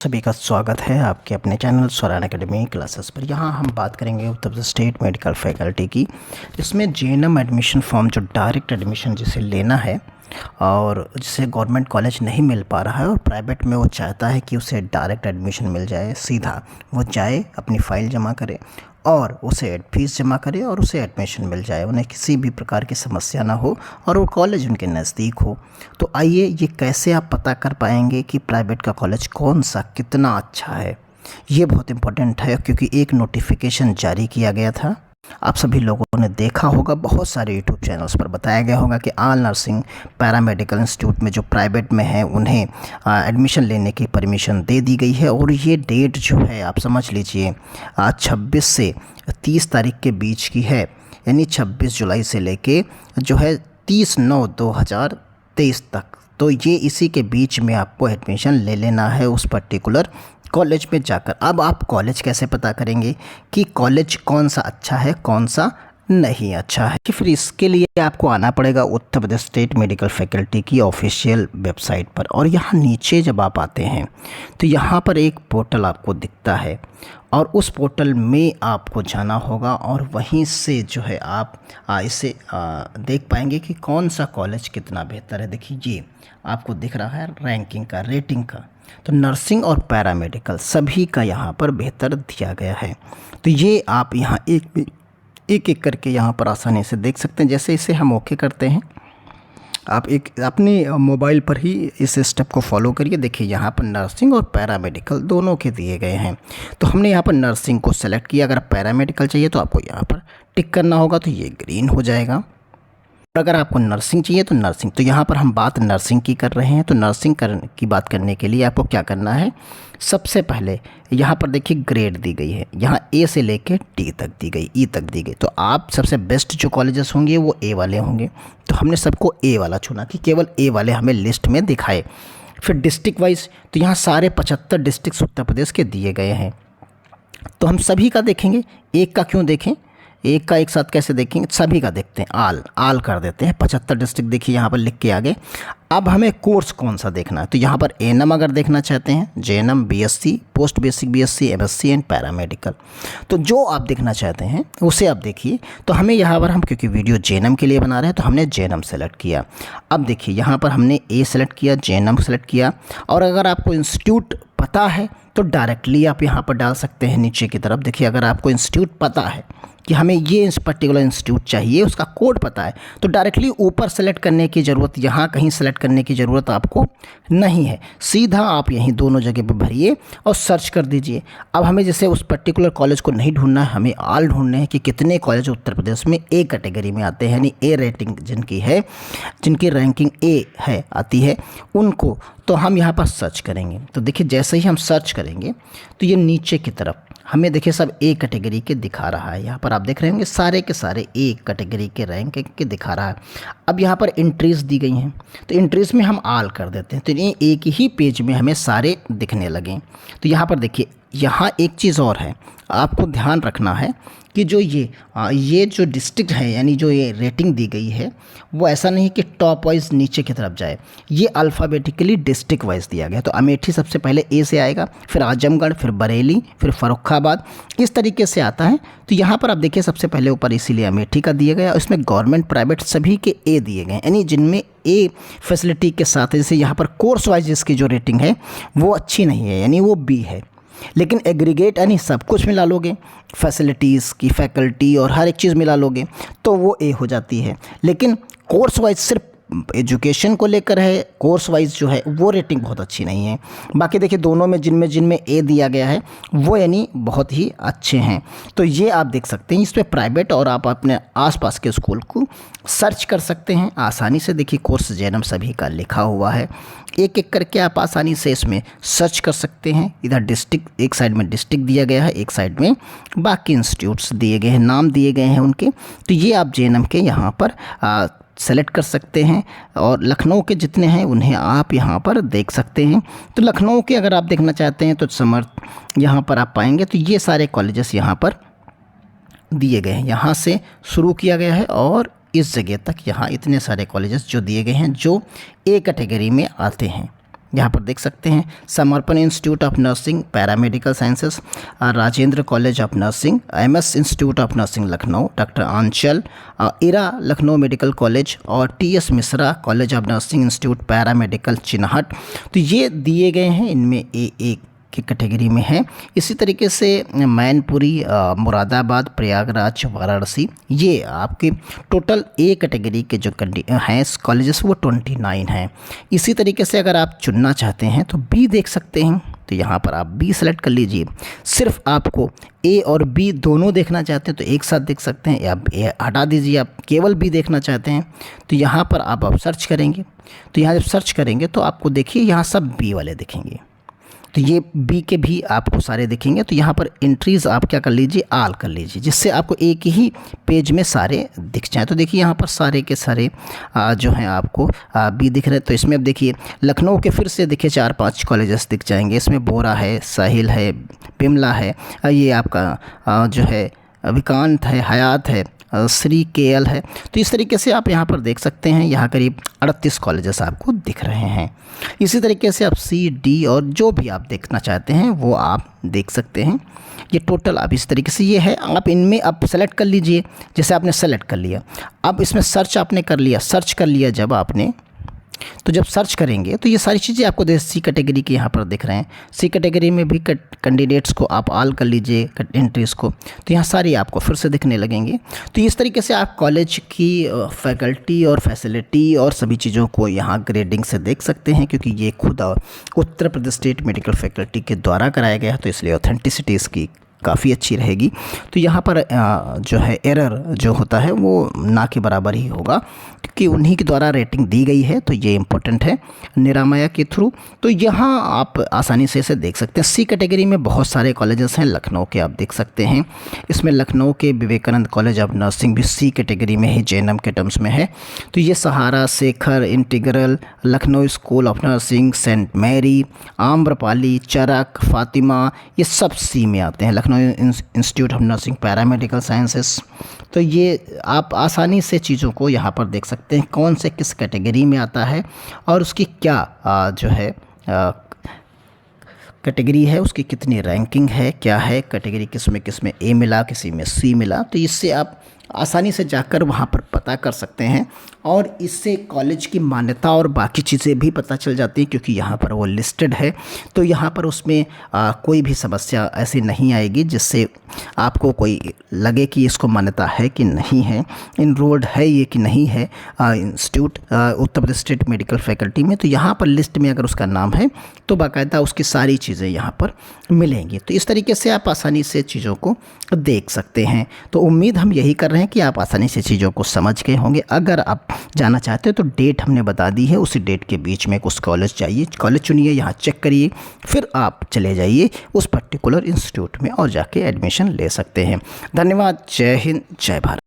सभी का स्वागत है आपके अपने चैनल स्वरान एकेडमी क्लासेस पर। यहाँ हम बात करेंगे Uttar Pradesh state medical faculty की, जिसमें जेएनएम एडमिशन फॉर्म जो डायरेक्ट एडमिशन जिसे लेना है और जिसे गवर्नमेंट कॉलेज नहीं मिल पा रहा है और प्राइवेट में वो चाहता है कि उसे डायरेक्ट एडमिशन मिल जाए, सीधा वो जाए अपनी फ़ाइल जमा करे और उसे फीस जमा करे और उसे एडमिशन मिल जाए, उन्हें किसी भी प्रकार की समस्या ना हो और वो कॉलेज उनके नज़दीक हो। तो आइए, ये कैसे आप पता कर पाएंगे कि प्राइवेट का कॉलेज कौन सा कितना अच्छा है। ये बहुत इम्पोर्टेंट है क्योंकि एक नोटिफिकेशन जारी किया गया था, आप सभी लोगों ने देखा होगा, बहुत सारे यूट्यूब चैनल्स पर बताया गया होगा कि ऑल नर्सिंग पैरामेडिकल इंस्टीट्यूट में जो प्राइवेट में है उन्हें एडमिशन लेने की परमिशन दे दी गई है। और ये डेट जो है आप समझ लीजिए 26 से 30 तारीख के बीच की है, यानी 26 जुलाई से लेके जो है 30/9/2023 तक। तो ये इसी के बीच में आपको एडमिशन ले लेना है उस पर्टिकुलर कॉलेज में जाकर। अब आप कॉलेज कैसे पता करेंगे कि कॉलेज कौन सा अच्छा है कौन सा नहीं अच्छा है, कि फिर इसके लिए आपको आना पड़ेगा Uttar Pradesh state medical faculty की ऑफिशियल वेबसाइट पर। और यहाँ नीचे जब आप आते हैं तो यहाँ पर एक पोर्टल आपको दिखता है और उस पोर्टल में आपको जाना होगा और वहीं से जो है आप इसे देख पाएंगे कि कौन सा कॉलेज कितना बेहतर है। देखिए, ये आपको दिख रहा है रैंकिंग का, रेटिंग का। तो नर्सिंग और पैरामेडिकल सभी का यहाँ पर बेहतर दिया गया है। तो ये आप यहाँ एक करके यहाँ पर आसानी से देख सकते हैं। जैसे इसे हम ओके करते हैं, आप एक अपने मोबाइल पर ही इस स्टेप को फॉलो करिए। देखिए, यहाँ पर नर्सिंग और पैरामेडिकल दोनों के दिए गए हैं। तो हमने यहाँ पर नर्सिंग को सेलेक्ट किया। अगर पैरामेडिकल चाहिए तो आपको यहाँ पर टिक करना होगा, तो ये ग्रीन हो जाएगा। अगर आपको नर्सिंग चाहिए तो नर्सिंग। तो यहाँ पर हम बात नर्सिंग की कर रहे हैं। तो नर्सिंग की बात करने के लिए आपको क्या करना है, सबसे पहले यहाँ पर देखिए ग्रेड दी गई है, यहाँ ए से लेके डी तक दी गई, ई तक दी गई। तो आप सबसे बेस्ट जो कॉलेजेस होंगे वो ए वाले होंगे। तो हमने सबको ए वाला चुना कि केवल ए वाले हमें लिस्ट में दिखाए। फिर डिस्ट्रिक्ट वाइज, तो यहाँ सारे 75 डिस्ट्रिक्ट उत्तर प्रदेश के दिए गए हैं। तो हम सभी का देखेंगे, एक का क्यों देखें, एक का एक साथ कैसे देखेंगे, सभी का देखते हैं। आल कर देते हैं। 75 डिस्ट्रिक्ट देखिए यहाँ पर लिख के आगे। अब हमें कोर्स कौन सा देखना है, तो यहाँ पर एएनएम अगर देखना चाहते हैं, GNM, BSc, post basic BSc, MSc and paramedical, तो जो आप देखना चाहते हैं उसे आप देखिए। तो हमें यहाँ पर, हम क्योंकि वीडियो जेएनएम के लिए बना रहे हैं तो हमने जेएनएम सेलेक्ट किया। अब देखिए यहाँ पर हमने ए सेलेक्ट किया, जेएनएम सेलेक्ट किया। और अगर आपको इंस्टीट्यूट पता है तो डायरेक्टली आप यहाँ पर डाल सकते हैं नीचे की तरफ। देखिए, अगर आपको इंस्टीट्यूट पता है कि हमें ये इस पर्टिकुलर इंस्टीट्यूट चाहिए, उसका कोड पता है, तो डायरेक्टली ऊपर सेलेक्ट करने की ज़रूरत, यहाँ कहीं सेलेक्ट करने की ज़रूरत आपको नहीं है। सीधा आप यहीं दोनों जगह पे भरिए और सर्च कर दीजिए। अब हमें जैसे उस पर्टिकुलर कॉलेज को नहीं ढूंढना है, हमें ऑल ढूंढने हैं कि कितने कॉलेज उत्तर प्रदेश में ए कैटेगरी में आते हैं, यानी ए रेटिंग जिनकी है, जिनकी रैंकिंग ए है आती है उनको। तो हम यहाँ पर सर्च करेंगे। तो देखिए, जैसे ही हम सर्च करेंगे तो ये नीचे की तरफ हमें देखिए सब ए कैटेगरी के दिखा रहा है। यहाँ पर आप देख रहे होंगे सारे के सारे ए कैटेगरी के रैंक के दिखा रहा है। अब यहाँ पर एंट्रीज दी गई हैं, तो एंट्रीज में हम ऑल कर देते हैं, तो ये एक ही पेज में हमें सारे दिखने लगे। तो यहाँ पर देखिए, यहाँ एक चीज़ और है, आपको ध्यान रखना है कि जो ये जो डिस्ट्रिक्ट है, यानी जो ये रेटिंग दी गई है, वो ऐसा नहीं कि टॉप वाइज नीचे की तरफ जाए, ये अल्फ़ाबेटिकली डिस्ट्रिक्ट वाइज दिया गया। तो अमेठी सबसे पहले ए से आएगा, फिर आजमगढ़, फिर बरेली, फिर फर्रुखाबाद, इस तरीके से आता है। तो यहाँ पर आप देखिए सबसे पहले ऊपर इसीलिए अमेठी का दिया गया। इसमें गवर्नमेंट प्राइवेट सभी के ए दिए गए, यानी जिनमें ए फैसिलिटी के साथ है। जैसे यहाँ पर कोर्स वाइज जिसकी जो रेटिंग है वो अच्छी नहीं है, यानी वो बी है। लेकिन एग्रीगेट यानी सब कुछ मिला लोगे, फैसिलिटीज़ की, फैकल्टी और हर एक चीज़ मिला लोगे तो वो ए हो जाती है। लेकिन कोर्स वाइज सिर्फ एजुकेशन को लेकर है, कोर्स वाइज जो है वो रेटिंग बहुत अच्छी नहीं है। बाकी देखिए दोनों में जिनमें ए दिया गया है वो यानी बहुत ही अच्छे हैं। तो ये आप देख सकते हैं, इस पर प्राइवेट और आप अपने आसपास के स्कूल को सर्च कर सकते हैं आसानी से। देखिए, कोर्स जेएनएम सभी का लिखा हुआ है, एक एक करके आप आसानी से इसमें सर्च कर सकते हैं। इधर डिस्ट्रिक्ट, एक साइड में डिस्ट्रिक्ट दिया गया है, एक साइड में बाकी इंस्टीट्यूट्स दिए गए हैं, नाम दिए गए हैं उनके। तो ये आप जेएनएम के यहाँ पर सेलेक्ट कर सकते हैं और लखनऊ के जितने हैं उन्हें आप यहाँ पर देख सकते हैं। तो लखनऊ के अगर आप देखना चाहते हैं तो समर्थ यहाँ पर आप पाएंगे। तो ये सारे कॉलेजेस यहाँ पर दिए गए हैं, यहाँ से शुरू किया गया है और इस जगह तक यहाँ इतने सारे कॉलेजेस जो दिए गए हैं जो ए कैटेगरी में आते हैं। यहाँ पर देख सकते हैं Samarpan institute of nursing paramedical sciences, Rajendra college of nursing, MS institute of nursing Lucknow, doctor Aanchal, Era Lucknow medical college और TS Mishra college of nursing institute paramedical Chinhat. तो ये दिए गए हैं, इनमें ए की कैटेगरी में है। इसी तरीके से मैनपुरी, मुरादाबाद, प्रयागराज, वाराणसी, ये आपके टोटल ए कैटेगरी के जो हैं कॉलेजेस वो 29 हैं। इसी तरीके से अगर आप चुनना चाहते हैं तो बी देख सकते हैं, तो यहाँ पर आप बी सेलेक्ट कर लीजिए। सिर्फ आपको ए और बी दोनों देखना चाहते हैं तो एक साथ देख सकते हैं, या ए हटा दीजिए, आप केवल बी देखना चाहते हैं तो यहाँ पर आप सर्च करेंगे। तो यहाँ जब सर्च करेंगे तो आपको देखिए यहाँ सब बी वाले दिखेंगे, तो ये बी के भी आपको सारे दिखेंगे। तो यहाँ पर एंट्रीज़ आप क्या कर लीजिए, आल कर लीजिए, जिससे आपको एक ही पेज में सारे दिख जाएँ। तो देखिए यहाँ पर सारे के सारे जो हैं आपको बी दिख रहे हैं। तो इसमें अब देखिए लखनऊ के फिर से देखिए 4-5 कॉलेजेस दिख जाएंगे। इसमें बोरा है, साहिल है, बिमला है, ये आपका जो है विकांत है, हयात है, श्री केएल है। तो इस तरीके से आप यहाँ पर देख सकते हैं, यहाँ करीब 38 कॉलेजेस आपको दिख रहे हैं। इसी तरीके से आप सी, डी और जो भी आप देखना चाहते हैं वो आप देख सकते हैं। ये टोटल आप इस तरीके से ये है, आप इनमें आप सेलेक्ट कर लीजिए। जैसे आपने सेलेक्ट कर लिया, अब इसमें सर्च आपने कर लिया, सर्च कर लिया जब आपने, तो जब सर्च करेंगे तो ये सारी चीज़ें आपको सी कैटेगरी के यहाँ पर दिख रहे हैं। सी कैटेगरी में भी कैंडिडेट्स को आप ऑल कर लीजिए एंट्रीज़ को, तो यहाँ सारी आपको फिर से दिखने लगेंगे। तो इस तरीके से आप कॉलेज की फैकल्टी और फैसिलिटी और सभी चीज़ों को यहाँ ग्रेडिंग से देख सकते हैं, क्योंकि ये खुद Uttar Pradesh state medical faculty के द्वारा कराया गया है, तो इसलिए ऑथेंटिसिटी इसकी काफ़ी अच्छी रहेगी। तो यहाँ पर जो है एरर जो होता है वो ना के बराबर ही होगा, क्योंकि उन्हीं के द्वारा रेटिंग दी गई है। तो ये इम्पोर्टेंट है निरामया के थ्रू। तो यहाँ आप आसानी से इसे देख सकते हैं। सी कैटेगरी में बहुत सारे कॉलेजेस हैं, लखनऊ के आप देख सकते हैं। इसमें लखनऊ के विवेकानंद कॉलेज ऑफ नर्सिंग भी सी कैटेगरी में है, जेएनएम के टर्म्स में है। तो ये Sahara, Shekhar, integral, Lucknow school of nursing, saint Mary, Amrapali, Charak, Fatima, ये सब सी में आते हैं। Lucknow institute of nursing paramedical sciences. तो ये आप आसानी से चीज़ों को यहाँ पर देख सकते हैं, कौन से किस कैटेगरी में आता है और उसकी क्या जो है कैटेगरी है, उसकी कितनी रैंकिंग है, क्या है कैटेगरी, किस में ए मिला, किसी में सी मिला। तो इससे आप आसानी से जाकर वहाँ पर पता कर सकते हैं और इससे कॉलेज की मान्यता और बाकी चीज़ें भी पता चल जाती हैं, क्योंकि यहाँ पर वो लिस्टेड है। तो यहाँ पर उसमें कोई भी समस्या ऐसी नहीं आएगी जिससे आपको कोई लगे कि इसको मान्यता है कि नहीं है, इनरोल्ड है ये कि नहीं है institute Uttar Pradesh state medical faculty में। तो यहाँ पर लिस्ट में अगर उसका नाम है तो बाकायदा उसकी सारी चीज़ें यहाँ पर मिलेंगी। तो इस तरीके से आप आसानी से चीज़ों को देख सकते हैं। तो उम्मीद हम यही कर रहे हैं कि आप आसानी से चीज़ों को समझ गए होंगे। अगर आप जाना चाहते हो तो डेट हमने बता दी है, उसी डेट के बीच में उस कॉलेज जाइए, कॉलेज चुनिए, यहाँ चेक करिए, फिर आप चले जाइए उस पर्टिकुलर इंस्टीट्यूट में और जाके एडमिशन ले सकते हैं। धन्यवाद। जय हिंद, जय भारत।